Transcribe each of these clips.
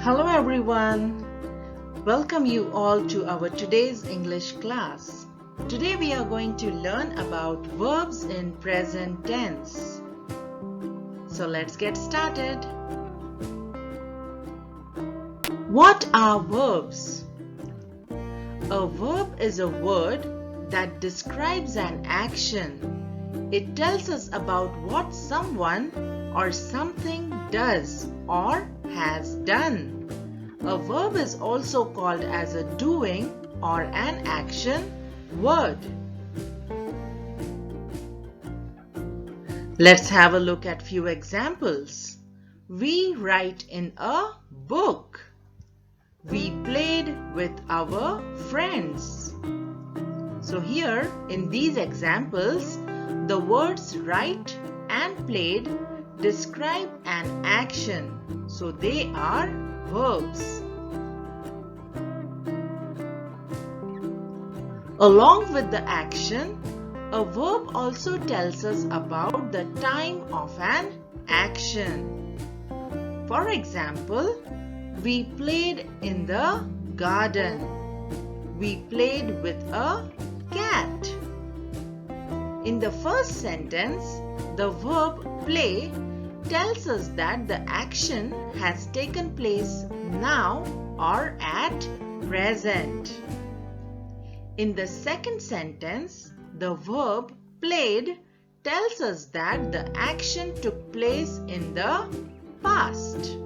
Hello everyone. Welcome you all to our today's English class. Today we are going to learn about verbs in present tense. So let's get started. What are verbs? A verb is a word that describes an action. It tells us about what someone or something does or has done. A verb is also called as a doing or an action word. Let's have a look at few examples. We write in a book. We played with our friends. So here in these examples, the words write and played describe an action. So they are verbs. Along with the action, a verb also tells us about the time of an action. For example, we played in the garden. We played with a cat. In the first sentence, the verb play tells us that the action has taken place now or at present. In the second sentence, the verb played tells us that the action took place in the past.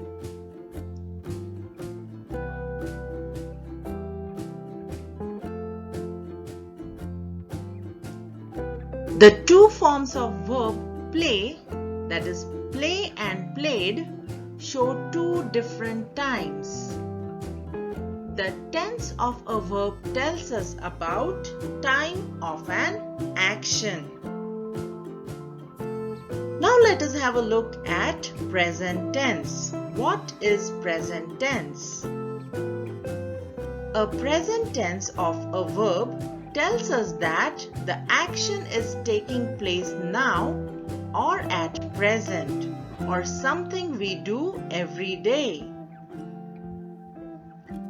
The two forms of verb play, that is play and played, show two different times. The tense of a verb tells us about time of an action. Now let us have a look at present tense. What is present tense? A present tense of a verb tells us that the action is taking place now or at present, or something we do every day.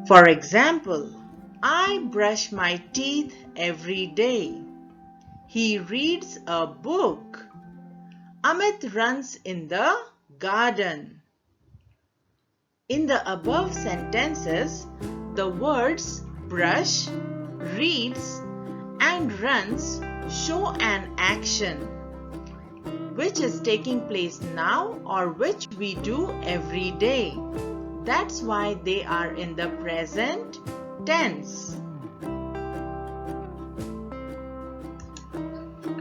For example, I brush my teeth every day. He reads a book. Amit runs in the garden. In the above sentences, the words brush, reads, and runs show an action which is taking place now or which we do every day. That's why they are in the present tense.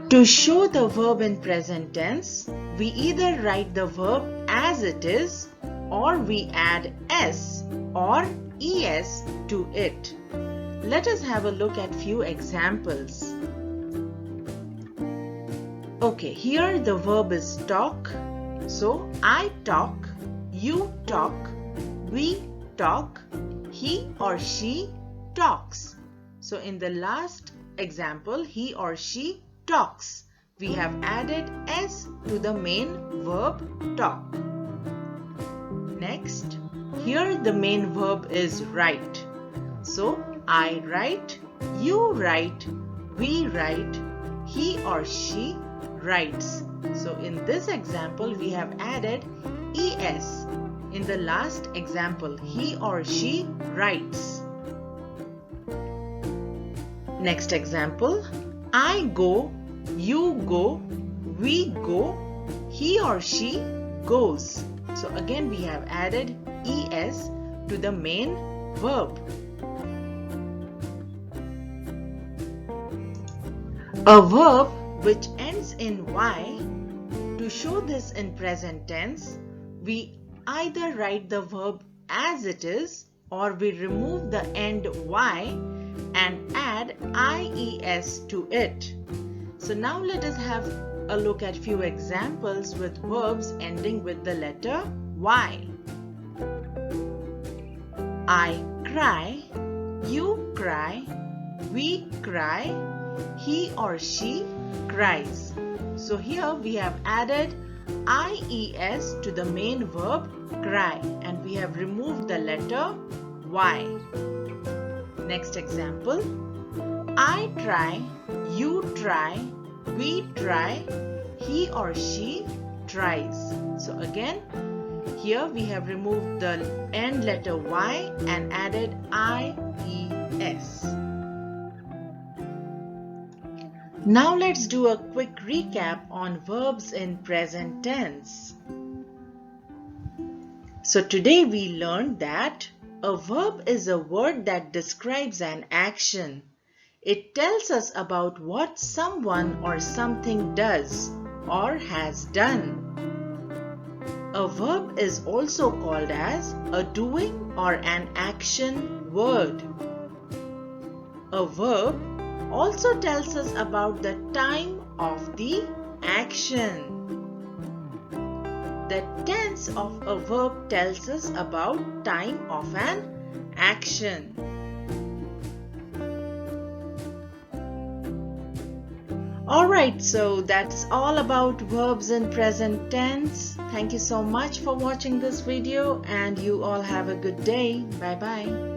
To show the verb in present tense, we either write the verb as it is or we add s or es to it. Let us have a look at few examples. Okay, here the verb is talk. So, I talk, you talk, we talk, he or she talks. So, in the last example, he or she talks. We have added s to the main verb talk. Next, here the main verb is write. So, I write, you write, we write, he or she writes. So in this example, we have added es. In the last example, he or she writes. Next example, I go, you go, we go, he or she goes. So again, we have added es to the main verb. A verb which ends in y, to show this in present tense, we either write the verb as it is or we remove the end y and add ies to it. So now let us have a look at few examples with verbs ending with the letter y. I cry, you cry, we cry, he or she cries. So here we have added IES to the main verb cry, and we have removed the letter Y. Next example. I try, you try, we try, he or she tries. So again, here we have removed the end letter Y and added IES. Now let's do a quick recap on verbs in present tense. So today we learned that a verb is a word that describes an action. It tells us about what someone or something does or has done. A verb is also called as a doing or an action word. A verb also tells us about the time of the action. The tense of a verb tells us about time of an action. Alright, so that's all about verbs in present tense. Thank you so much for watching this video, and you all have a good day. Bye bye.